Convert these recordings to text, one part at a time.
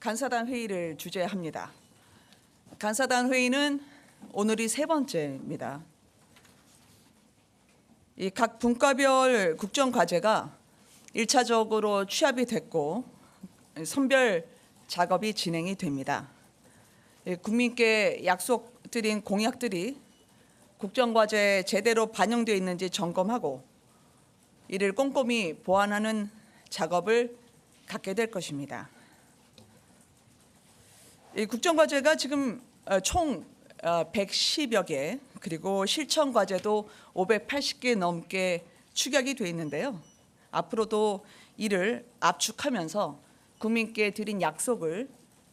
간사단 회의를 주재합니다. 간사단 회의는 오늘이 세 번째입니다. 이 각 분과별 국정과제가 1차적으로 취합이 됐고 선별 작업이 진행이 됩니다. 국민께 약속드린 공약들이 국정과제에 제대로 반영되어 있는지 점검하고 이를 꼼꼼히 보완하는 작업을 갖게 될 것입니다. 이 국정과제가 지금 총 110여 개 그리고 실천과제도 580개 넘게 축약이 되어 있는데요. 앞으로도 이를 압축하면서 국민께 드린 약속을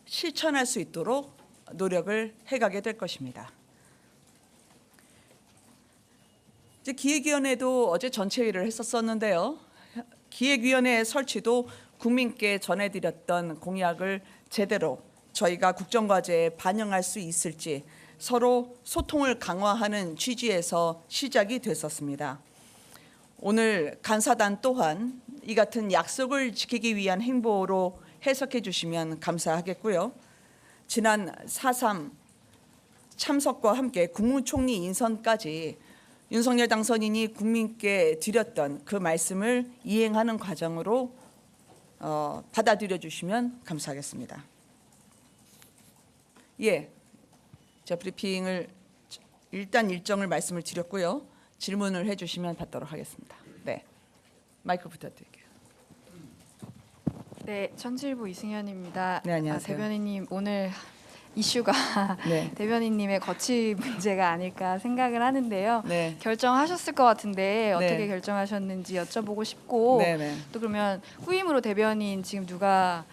실천할 수 있도록 노력을 해가게 될 것입니다. 이제 기획위원회도 어제 전체회의를 했었는데요. 기획위원회 설치도 국민께 전해드렸던 공약을 제대로 저희가 국정과제에 반영할 수 있을지 서로 소통을 강화하는 취지에서 시작이 됐었습니다. 오늘 간사단 또한 이 같은 약속을 지키기 위한 행보로 해석해 주시면 감사하겠고요. 지난 4.3 참석과 함께 국무총리 인선까지 윤석열 당선인이 국민께 드렸던 그 말씀을 이행하는 과정으로 받아들여 주시면 감사하겠습니다. 예, 자 브리핑을 일단 일정을 말씀을 드렸고요. 질문을 해주시면 받도록 하겠습니다. 네, 마이크 부탁드릴게요. 네, 천칠부 이승현입니다. 네, 안녕하세요. 대변인님 오늘 이슈가 네. 대변인님의 거취 문제가 아닐까 생각을 하는데요. 네. 결정하셨을 것 같은데 어떻게 네. 결정하셨는지 여쭤보고 싶고 네네. 또 그러면 후임으로 대변인 지금 누가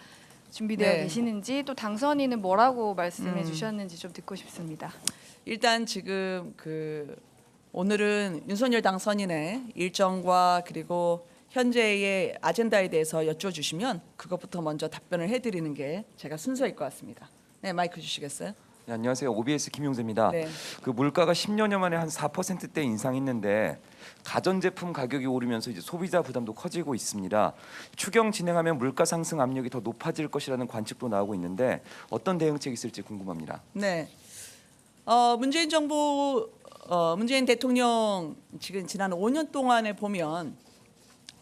준비되어 네. 계시는지 또 당선인은 뭐라고 말씀해 주셨는지 좀 듣고 싶습니다. 일단 지금 오늘은 윤석열 당선인의 일정과 그리고 현재의 아젠다에 대해서 여쭤주시면 그것부터 먼저 답변을 해드리는 게 제가 순서일 것 같습니다. 네, 마이크 주시겠어요? 네, 안녕하세요. OBS 김용재입니다. 네. 그 물가가 10년여 만에 한 4%대 인상했는데 가전제품 가격이 오르면서 이제 소비자 부담도 커지고 있습니다. 추경 진행하면 물가 상승 압력이 더 높아질 것이라는 관측도 나오고 있는데 어떤 대응책이 있을지 궁금합니다. 네. 문재인 정부 문재인 대통령 지난 5년 동안에 보면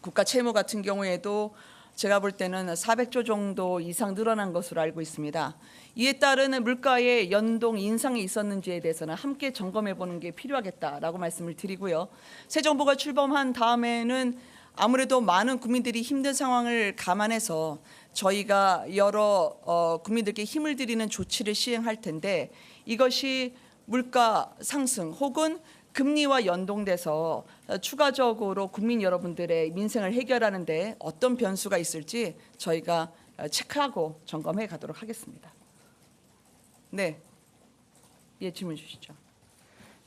국가 채무 같은 경우에도 제가 볼 때는 400조 정도 이상 늘어난 것으로 알고 있습니다. 이에 따르는 물가의 연동 인상이 있었는지에 대해서는 함께 점검해 보는 게 필요하겠다라고 말씀을 드리고요. 새 정부가 출범한 다음에는 아무래도 많은 국민들이 힘든 상황을 감안해서 저희가 여러 국민들께 힘을 드리는 조치를 시행할 텐데 이것이 물가 상승 혹은 금리와 연동돼서 추가적으로 국민 여러분들의 민생을 해결하는 데 어떤 변수가 있을지 저희가 체크하고 점검해 가도록 하겠습니다. 네, 예, 질문 주시죠.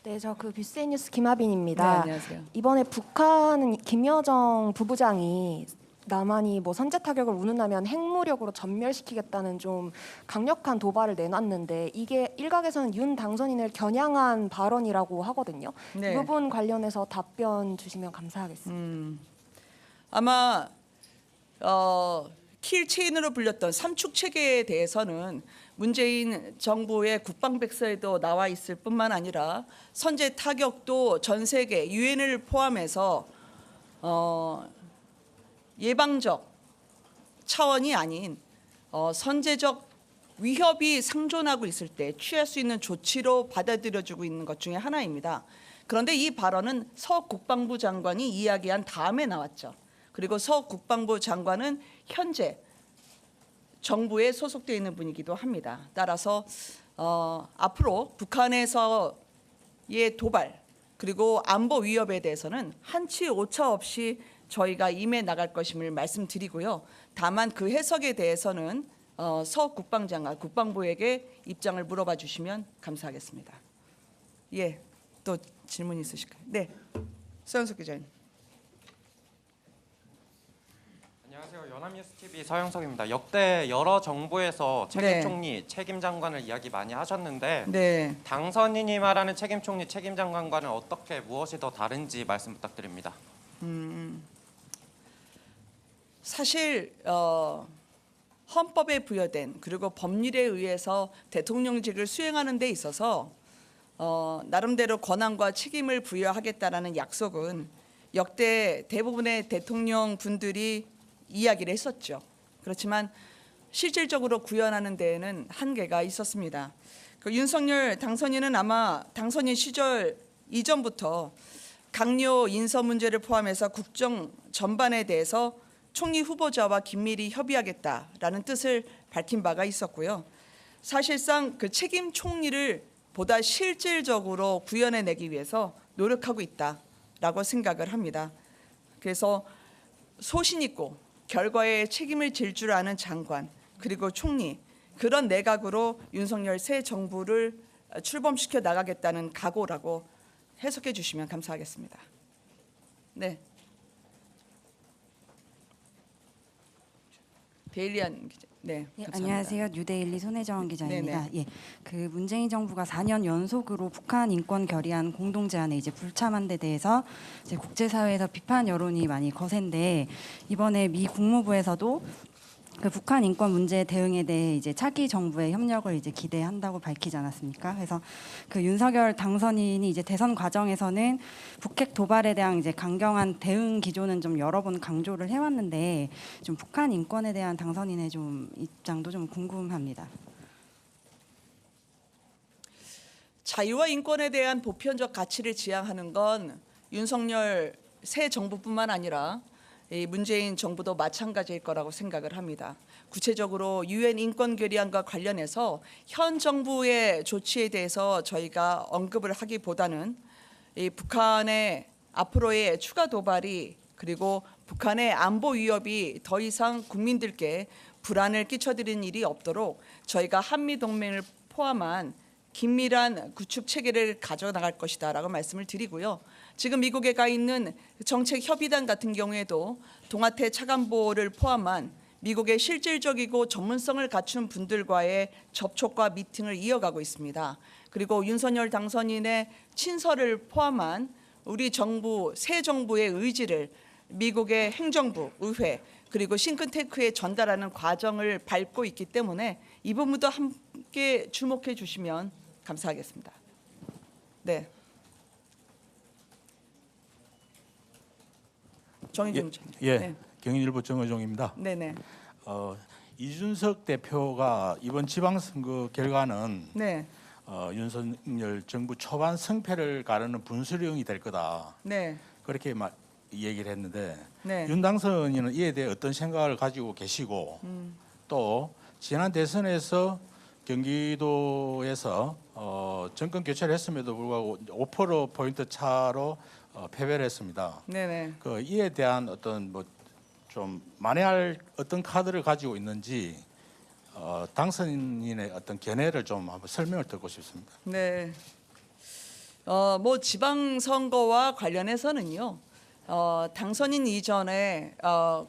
네, 저 뷰스의 뉴스 김하빈입니다. 네, 안녕하세요. 이번에 북한 김여정 부부장이 남한이 선제 타격을 운운하면 핵무력으로 전멸시키겠다는 좀 강력한 도발을 내놨는데 이게 일각에서는 윤 당선인을 겨냥한 발언이라고 하거든요. 네. 이 부분 관련해서 답변 주시면 감사하겠습니다. 아마 킬 체인으로 불렸던 삼축 체계에 대해서는 문재인 정부의 국방백서에도 나와 있을 뿐만 아니라 선제 타격도 전 세계 유엔을 포함해서 예방적 차원이 아닌 선제적 위협이 상존하고 있을 때 취할 수 있는 조치로 받아들여지고 있는 것 중에 하나입니다. 그런데 이 발언은 서 국방부 장관이 이야기한 다음에 나왔죠. 그리고 서 국방부 장관은 현재 정부에 소속되어 있는 분이기도 합니다. 따라서 앞으로 북한에서의 도발 그리고 안보 위협에 대해서는 한치 오차 없이 저희가 임해 나갈 것임을 말씀드리고요. 다만 그 해석에 대해서는 서 국방장관, 국방부에게 입장을 물어봐 주시면 감사하겠습니다. 예, 또 질문 있으실까요? 네, 서영석 기자님. 안녕하세요. 연합뉴스TV 서영석입니다. 역대 여러 정부에서 책임 네. 총리, 책임 장관을 이야기 많이 하셨는데 네, 당선인이 말하는 책임 총리, 책임 장관과는 어떻게 무엇이 더 다른지 말씀 부탁드립니다. 사실 헌법에 부여된 그리고 법률에 의해서 대통령직을 수행하는 데 있어서 나름대로 권한과 책임을 부여하겠다라는 약속은 역대 대부분의 대통령 분들이 이야기를 했었죠. 그렇지만 실질적으로 구현하는 데에는 한계가 있었습니다. 그 윤석열 당선인은 아마 당선인 시절 이전부터 강요 인선 문제를 포함해서 국정 전반에 대해서 총리 후보자와 긴밀히 협의하겠다라는 뜻을 밝힌 바가 있었고요. 사실상 그 책임 총리를 보다 실질적으로 구현해내기 위해서 노력하고 있다라고 생각을 합니다. 그래서 소신 있고 결과에 책임을 질 줄 아는 장관 그리고 총리 그런 내각으로 윤석열 새 정부를 출범시켜 나가겠다는 각오라고 해석해 주시면 감사하겠습니다. 네. 데일리안 기자. 네. 예, 감사합니다. 안녕하세요. 뉴데일리 손혜정 기자입니다. 네네. 예, 그 문재인 정부가 4년 연속으로 북한 인권 결의안 공동 제안에 이제 불참한 데 대해서 이제 국제사회에서 비판 여론이 많이 거센데 이번에 미 국무부에서도 그 북한 인권 문제 대응에 대해 이제 차기 정부의 협력을 이제 기대한다고 밝히지 않았습니까? 그래서 그 윤석열 당선인이 이제 대선 과정에서는 북핵 도발에 대한 이제 강경한 대응 기조는 좀 여러 번 강조를 해왔는데 좀 북한 인권에 대한 당선인의 좀 입장도 좀 궁금합니다. 자유와 인권에 대한 보편적 가치를 지향하는 건 윤석열 새 정부뿐만 아니라 이 문재인 정부도 마찬가지일 거라고 생각을 합니다. 구체적으로 유엔 인권 결의안과 관련해서 현 정부의 조치에 대해서 저희가 언급을 하기보다는 이 북한의 앞으로의 추가 도발이 그리고 북한의 안보 위협이 더 이상 국민들께 불안을 끼쳐드리는 일이 없도록 저희가 한미 동맹을 포함한 긴밀한 구축 체계를 가져나갈 것이다라고 말씀을 드리고요. 지금 미국에 가 있는 정책 협의단 같은 경우에도 동아태 차관보를 포함한 미국의 실질적이고 전문성을 갖춘 분들과의 접촉과 미팅을 이어가고 있습니다. 그리고 윤석열 당선인의 친서를 포함한 우리 정부 새 정부의 의지를 미국의 행정부, 의회 그리고 싱크탱크에 전달하는 과정을 밟고 있기 때문에 이 부분도 함께 주목해 주시면 감사하겠습니다. 네. 정의정 예, 네. 경인일보 정의종입니다. 네네. 이준석 대표가 이번 지방선거 결과는 네. 윤석열 정부 초반 승패를 가르는 분수령이 될 거다. 네. 그렇게 얘기를 했는데 네. 윤 당선인은 이에 대해 어떤 생각을 가지고 계시고 또 지난 대선에서 경기도에서 정권 교체를 했음에도 불구하고 5%포인트 차로 패배를 했습니다. 네네. 그 이에 대한 어떤 좀 만회할 어떤 카드를 가지고 있는지 당선인의 어떤 견해를 좀 한번 설명을 듣고 싶습니다. 네. 뭐 지방선거와 관련해서는요. 당선인 이전에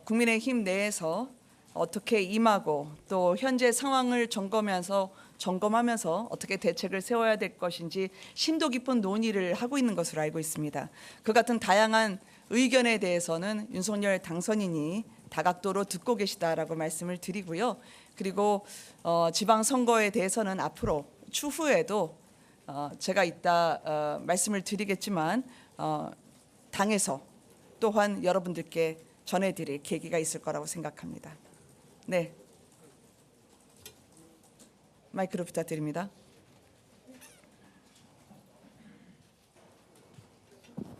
국민의힘 내에서 어떻게 임하고 또 현재 상황을 점검하면서 어떻게 대책을 세워야 될 것인지 심도 깊은 논의를 하고 있는 것으로 알고 있습니다. 그 같은 다양한 의견에 대해서는 윤석열 당선인이 다각도로 듣고 계시다라고 말씀을 드리고요. 그리고 지방선거에 대해서는 앞으로 추후에도 제가 이따 말씀을 드리겠지만 당에서 또한 여러분들께 전해드릴 계기가 있을 거라고 생각합니다. 네. 마이크로 부탁드립니다.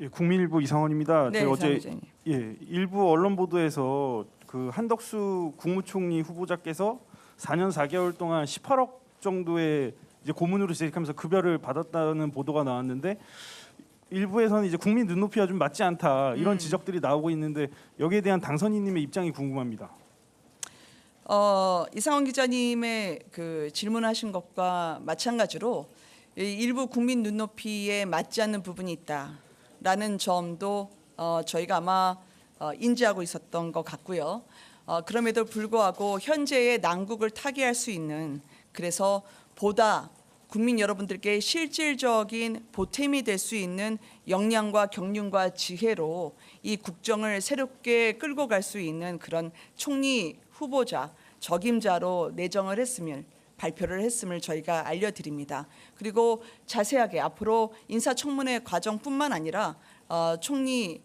예, 국민일보 이상원입니다. 네, 제가 어제 이상원 일부 언론 보도에서 그 한덕수 국무총리 후보자께서 4년 4개월 동안 18억 정도의 이제 고문으로 재직하면서 급여를 받았다는 보도가 나왔는데 일부에서는 이제 국민 눈높이와 좀 맞지 않다 이런 지적들이 나오고 있는데 여기에 대한 당선인님의 입장이 궁금합니다. 이상원 기자님의 그 질문하신 것과 마찬가지로 일부 국민 눈높이에 맞지 않는 부분이 있다라는 점도 저희가 아마 인지하고 있었던 것 같고요. 그럼에도 불구하고 현재의 난국을 타개할 수 있는 그래서 보다 국민 여러분들께 실질적인 보탬이 될 수 있는 역량과 경륜과 지혜로 이 국정을 새롭게 끌고 갈 수 있는 그런 총리 후보자 적임자로 내정을 했음을 발표를 했음을 저희가 알려드립니다. 그리고 자세하게 앞으로 인사청문회 과정뿐만 아니라 총리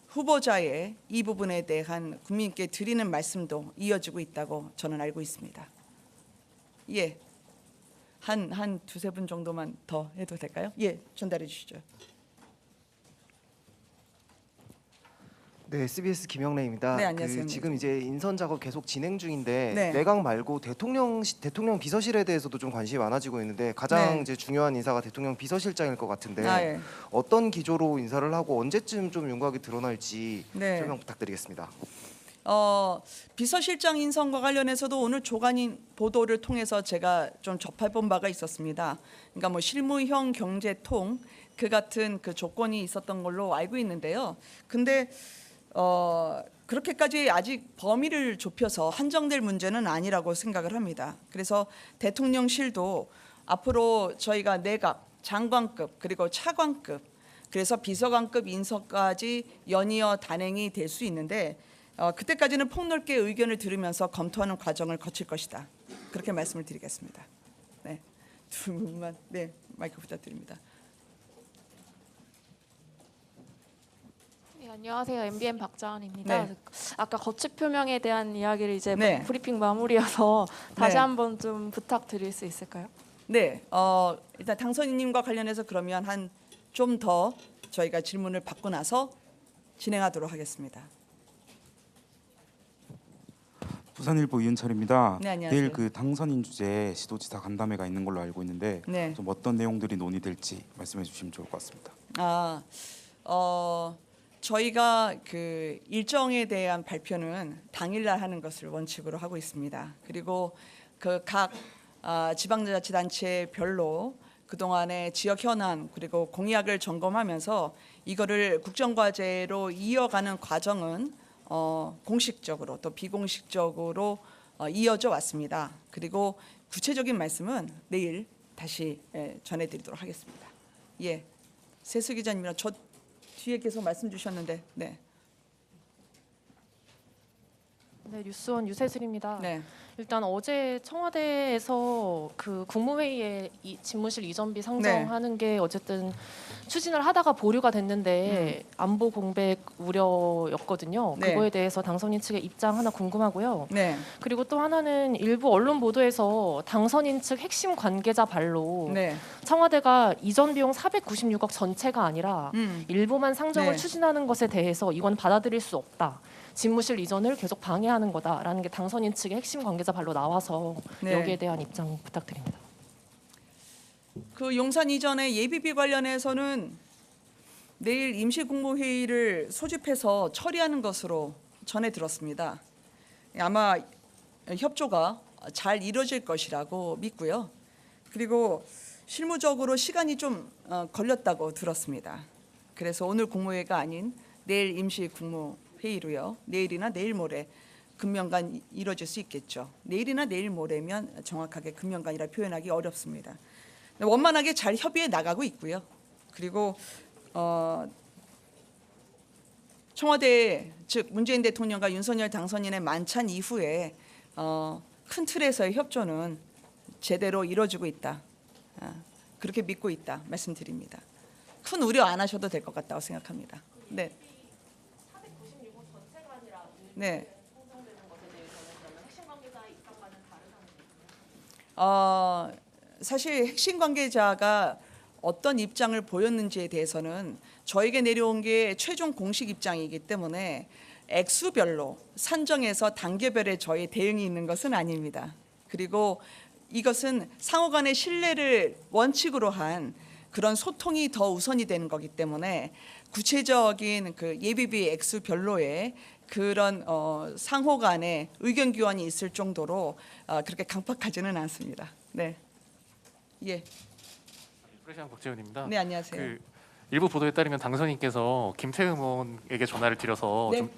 후보자의 이 부분에 대한 국민께 드리는 말씀도 이어지고 있다고 저는 알고 있습니다. 예, 한 두세 분 정도만 더 해도 될까요? 예, 전달해 주시죠. 네, SBS 김영래입니다. 네, 안녕하세요. 지금 이제 인선 작업 계속 진행 중인데 네. 내각 말고 대통령 비서실에 대해서도 좀 관심이 많아지고 있는데 가장 네. 이제 중요한 인사가 대통령 비서실장일 것 같은데 예. 어떤 기조로 인사를 하고 언제쯤 좀 윤곽이 드러날지 네. 설명 부탁드리겠습니다. 비서실장 인선과 관련해서도 오늘 조간인 보도를 통해서 제가 좀 접해본 바가 있었습니다. 그러니까 뭐 실무형 경제통 그 같은 그 조건이 있었던 걸로 알고 있는데요. 근데 그렇게까지 아직 범위를 좁혀서 한정될 문제는 아니라고 생각을 합니다. 그래서 대통령실도 앞으로 저희가 내각, 장관급 그리고 차관급 그래서 비서관급 인선까지 연이어 단행이 될 수 있는데 그때까지는 폭넓게 의견을 들으면서 검토하는 과정을 거칠 것이다. 그렇게 말씀을 드리겠습니다. 네, 두 분만 네 마이크 부탁드립니다. 네, 안녕하세요. MBN 박자은입니다. 네. 아까 거취 표명에 대한 이야기를 이제 네. 브리핑 마무리여서 다시 네. 한번 좀 부탁드릴 수 있을까요? 네, 일단 당선인님과 관련해서 그러면 한 좀 더 저희가 질문을 받고 나서 진행하도록 하겠습니다. 부산일보 이은철입니다. 네, 안녕하세요. 내일 그 당선인 주제 시도지사 간담회가 있는 걸로 알고 있는데 네. 좀 어떤 내용들이 논의될지 말씀해 주시면 좋을 것 같습니다. 저희가 그 일정에 대한 발표는 당일날 하는 것을 원칙으로 하고 있습니다. 그리고 그 각 지방자치단체별로 그동안의 지역 현안 그리고 공약을 점검하면서 이거를 국정과제로 이어가는 과정은 공식적으로 또 비공식적으로 이어져 왔습니다. 그리고 구체적인 말씀은 내일 다시 전해드리도록 하겠습니다. 예, 세수 기자님이랑 저 뒤에 계속 말씀 주셨는데, 네, 네, 뉴스원 유세슬입니다. 네, 일단 어제 청와대에서 그 국무회의에 집무실 이전비 상정하는 게 어쨌든 추진을 하다가 보류가 됐는데 안보 공백 우려였거든요. 네. 그거에 대해서 당선인 측의 입장 하나 궁금하고요. 네, 그리고 또 하나는 일부 언론 보도에서 당선인 측 핵심 관계자 발로 네, 청와대가 이전 비용 496억 전체가 아니라 일부만 상정을 네. 추진하는 것에 대해서 이건 받아들일 수 없다. 집무실 이전을 계속 방해하는 거다라는 게 당선인 측의 핵심 관계자 발로 나와서 네. 여기에 대한 입장 부탁드립니다. 그 용산 이전의 예비비 관련해서는 내일 임시국무회의를 소집해서 처리하는 것으로 전해 들었습니다. 아마 협조가 잘 이루어질 것이라고 믿고요. 그리고 실무적으로 시간이 좀 걸렸다고 들었습니다. 그래서 오늘 국무회의가 아닌 내일 임시국무회의로요. 내일이나 내일 모레 금명간 이루어질 수 있겠죠. 내일이나 내일 모레면 정확하게 금명간이라 표현하기 어렵습니다. 원만하게 잘 협의해 나가고 있고요. 그리고 청와대 즉 문재인 대통령과 윤석열 당선인의 만찬 이후에 큰 틀에서의 협조는 제대로 이루어지고 있다. 그렇게 믿고 있다 말씀드립니다. 큰 우려 안 하셔도 될 것 같다고 생각합니다. 네. 네. 사실 핵심 관계자가 어떤 입장을 보였는지에 대해서는 저에게 내려온 게 최종 공식 입장이기 때문에 액수별로 산정해서 단계별의 저희 대응이 있는 것은 아닙니다. 그리고 이것은 상호 간의 신뢰를 원칙으로 한 그런 소통이 더 우선이 되는 거기 때문에 구체적인 그 예비비 액수별로의 그런 상호 간의 의견 교환이 있을 정도로 그렇게 강팍하지는 않습니다. 네. 예. 프레시안 박재훈입니다. 네, 안녕하세요. 그 일부 보도에 따르면 당선인께서 김태흠 의원에게 전화를 드려서 네. 좀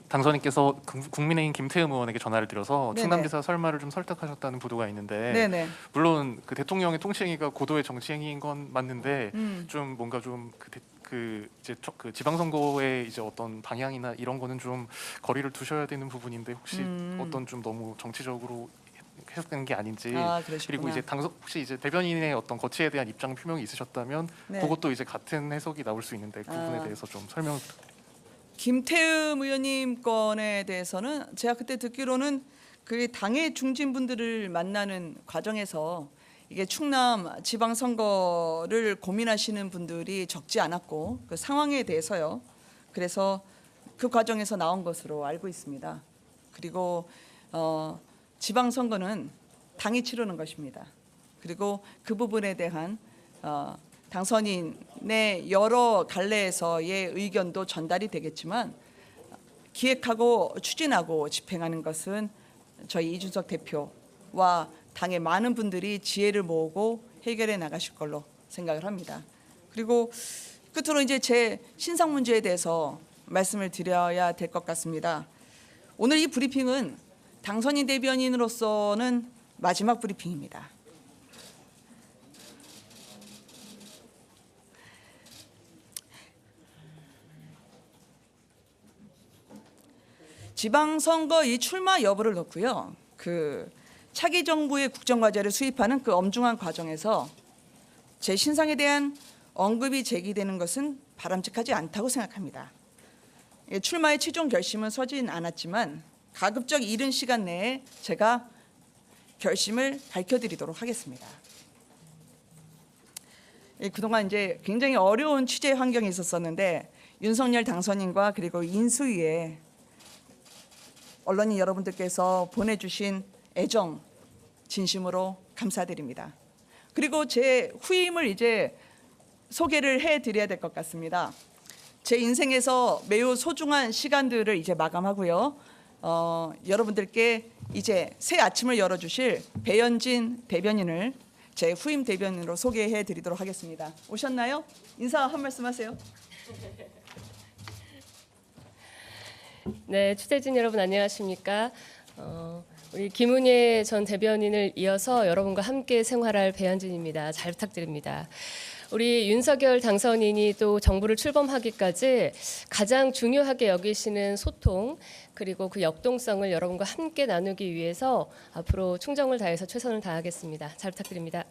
당선인께서 국민의힘 김태흠 의원에게 전화를 드려서 네네. 충남지사 설마를 좀 설득하셨다는 보도가 있는데 네네. 물론 그 대통령의 통치행위가 고도의 정치행위인 건 맞는데 음. 좀 뭔가 좀 그 그 지방선거의 이제 어떤 방향이나 이런 거는 좀 거리를 두셔야 되는 부분인데 혹시 어떤 좀 너무 정치적으로 해석되는 게 아닌지. 그러시구나. 그리고 이제 혹시 이제 대변인의 어떤 거치에 대한 입장 표명이 있으셨다면 네. 그것도 이제 같은 해석이 나올 수 있는데 그 부분에 대해서 좀 설명을 김태흠 의원님 건에 대해서는 제가 그때 듣기로는 그 당의 중진분들을 만나는 과정에서 이게 충남 지방선거를 고민하시는 분들이 적지 않았고 그 상황에 대해서요. 그래서 그 과정에서 나온 것으로 알고 있습니다. 그리고 지방선거는 당이 치르는 것입니다. 그리고 그 부분에 대한 당선인의 여러 갈래에서의 의견도 전달이 되겠지만 기획하고 추진하고 집행하는 것은 저희 이준석 대표와 당의 많은 분들이 지혜를 모으고 해결해 나가실 걸로 생각을 합니다. 그리고 끝으로 이제 제 신상 문제에 대해서 말씀을 드려야 될 것 같습니다. 오늘 이 브리핑은 당선인 대변인으로서는 마지막 브리핑입니다. 지방선거 이 출마 여부를 놓고요. 그 차기 정부의 국정과제를 수립하는 그 엄중한 과정에서 제 신상에 대한 언급이 제기되는 것은 바람직하지 않다고 생각합니다. 출마의 최종 결심은 서진 않았지만 가급적 이른 시간 내에 제가 결심을 밝혀드리도록 하겠습니다. 그동안 이제 굉장히 어려운 취재 환경이 있었었는데 윤석열 당선인과 그리고 인수위에 언론인 여러분들께서 보내주신 애정 진심으로 감사드립니다. 그리고 제 후임을 이제 소개를 해드려야 될 것 같습니다. 제 인생에서 매우 소중한 시간들을 이제 마감하고요. 여러분들께 이제 새 아침을 열어주실 배현진 대변인을 제 후임 대변인으로 소개해드리도록 하겠습니다. 오셨나요? 인사 한 말씀 하세요. 네, 취재진 여러분 안녕하십니까? 우리 김은혜 전 대변인을 이어서 여러분과 함께 생활할 배현진입니다. 잘 부탁드립니다. 우리 윤석열 당선인이 또 정부를 출범하기까지 가장 중요하게 여기시는 소통 그리고 그 역동성을 여러분과 함께 나누기 위해서 앞으로 충정을 다해서 최선을 다하겠습니다. 잘 부탁드립니다.